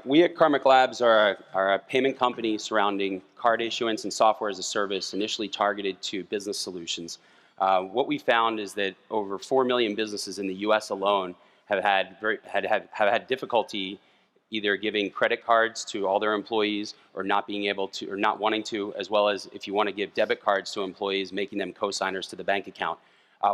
We at Karmic Labs are a payment company surrounding card issuance and software as a service, initially targeted to business solutions. What we found is that over 4 million businesses in the U.S. alone have had difficulty either giving credit cards to all their employees or not being able to, or not wanting to, as well as if you want to give debit cards to employees, making them co-signers to the bank account.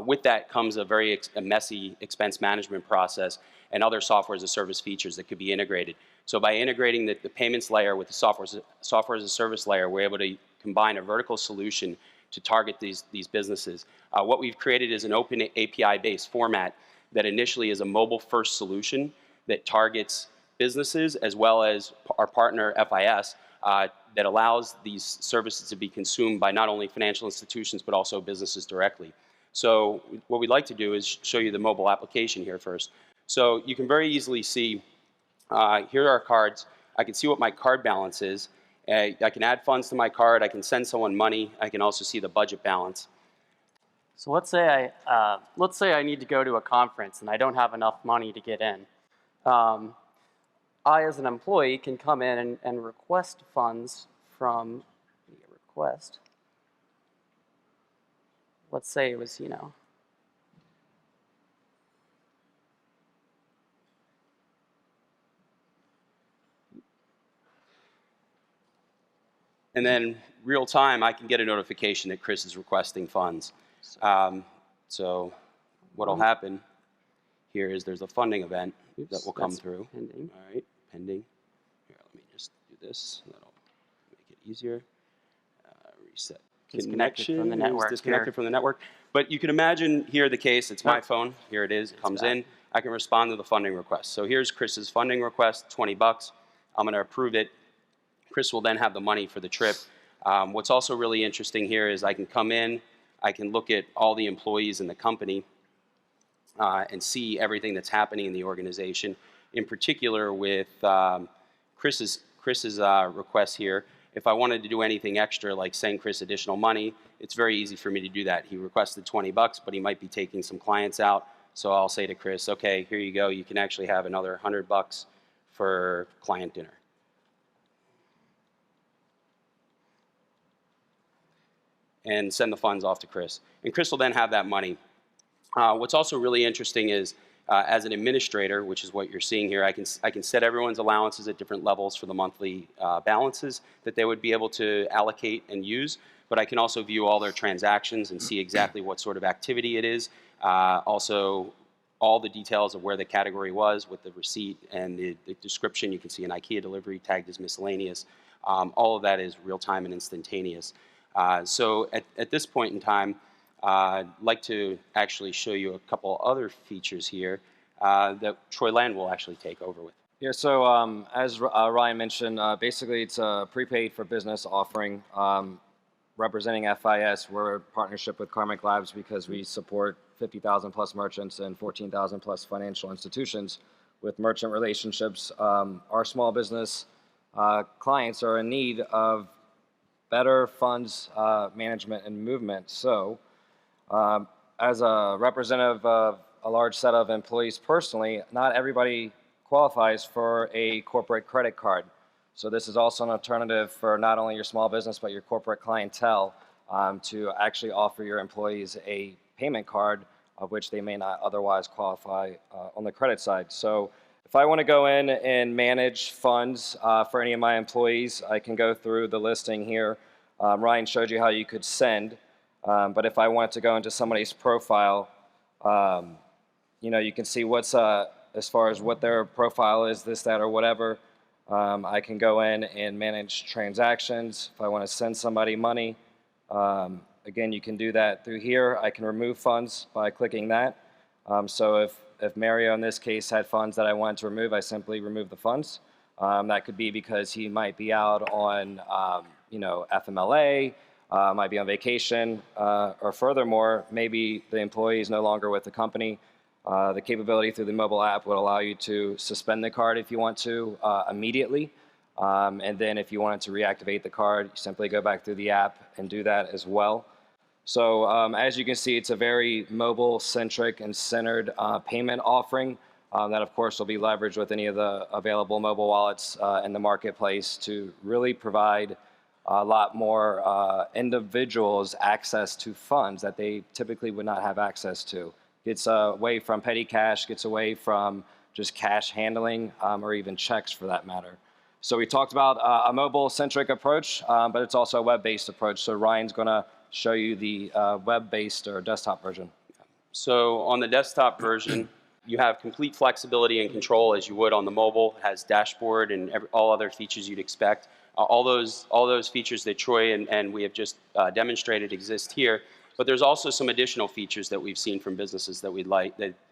With that comes a very messy expense management process and other software as a service features that could be integrated. So by integrating the payments layer with the software as a service layer, we're able to combine a vertical solution to target these businesses. What we've created is an open API-based format that initially is a mobile-first solution that targets businesses as well as our partner FIS that allows these services to be consumed by not only financial institutions but also businesses directly. So what we'd like to do is show you the mobile application here first. So you can very easily see, here are our cards. I can see what my card balance is. I can add funds to my card. I can send someone money. I can also see the budget balance. So let's say I need to go to a conference and I don't have enough money to get in. I, as an employee, can come in and request funds from request. Let's say it was, And then real time, I can get a notification that Chris is requesting funds. So what'll happen here is there's a funding event that will come through. Pending. All right, pending. Here, let me just do this. That'll make it easier. Reset. Disconnected from the network. Disconnected from the network. But you can imagine here the case. It's my phone. Here it is. It comes in. I can respond to the funding request. So here's Chris's funding request, 20 bucks. I'm going to approve it. Chris will then have the money for the trip. What's also really interesting here is I can come in. I can look at all the employees in the company and see everything that's happening in the organization. In particular with Chris's request here, if I wanted to do anything extra, like send Chris additional money, it's very easy for me to do that. He requested 20 bucks, but he might be taking some clients out. So I'll say to Chris, okay, here you go. You can actually have another 100 bucks for client dinner. And send the funds off to Chris. And Chris will then have that money. What's also really interesting is, as an administrator, which is what you're seeing here, I can set everyone's allowances at different levels for the monthly balances that they would be able to allocate and use. But I can also view all their transactions and see exactly what sort of activity it is. Also, all the details of where the category was with the receipt and the description. You can see an IKEA delivery tagged as miscellaneous. All of that is real-time and instantaneous. So at this point in time, I'd like to actually show you a couple other features here that Troy Land will actually take over with. Yeah, so as Ryan mentioned, basically it's a prepaid for business offering. Representing FIS, we're a partnership with Karmic Labs because we support 50,000 plus merchants and 14,000 plus financial institutions with merchant relationships. Our small business clients are in need of better funds management and movement. So as a representative of a large set of employees personally, not everybody qualifies for a corporate credit card. So this is also an alternative for not only your small business, but your corporate clientele to actually offer your employees a payment card of which they may not otherwise qualify on the credit side. So if I want to go in and manage funds for any of my employees, I can go through the listing here. Ryan showed you how you could send, but if I wanted to go into somebody's profile, you can see what's as far as what their profile is, this, that, or whatever. I can go in and manage transactions. If I want to send somebody money, again, you can do that through here. I can remove funds by clicking that. So if Mario in this case had funds that I wanted to remove, I simply remove the funds. That could be because he might be out on FMLA, might be on vacation, or furthermore, maybe the employee is no longer with the company. The capability through the mobile app would allow you to suspend the card if you want to immediately. And then if you wanted to reactivate the card, you simply go back through the app and do that as well. So as you can see, it's a very mobile-centric and centered payment offering that of course will be leveraged with any of the available mobile wallets in the marketplace to really provide a lot more individuals access to funds that they typically would not have access to. Gets away from petty cash, gets away from just cash handling or even checks for that matter. So we talked about a mobile-centric approach, but it's also a web-based approach. So Ryan's going to show you the web-based or desktop version. So on the desktop version, you have complete flexibility and control as you would on the mobile. It has dashboard and all other features you'd expect. All those features that Troy and we have just demonstrated exist here. But there's also some additional features that we've seen from businesses that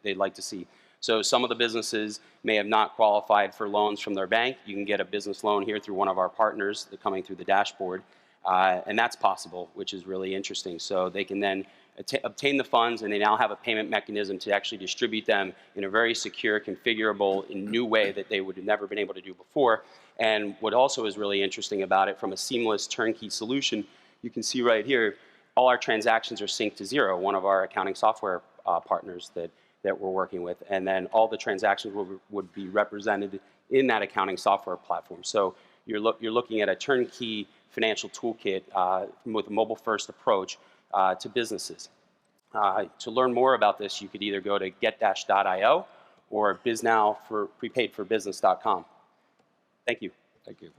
they'd like to see. So some of the businesses may have not qualified for loans from their bank. You can get a business loan here through one of our partners. They're coming through the dashboard. And that's possible, which is really interesting. So they can then obtain the funds, and they now have a payment mechanism to actually distribute them in a very secure, configurable, and new way that they would have never been able to do before. And what also is really interesting about it, from a seamless turnkey solution, you can see right here, all our transactions are synced to Xero, one of our accounting software partners that we're working with. And then all the transactions would be represented in that accounting software platform. So you're looking at a turnkey financial toolkit with a mobile-first approach to businesses. To learn more about this, you could either go to get-.io or biznow for prepaidforbusiness.com. Thank you. Thank you.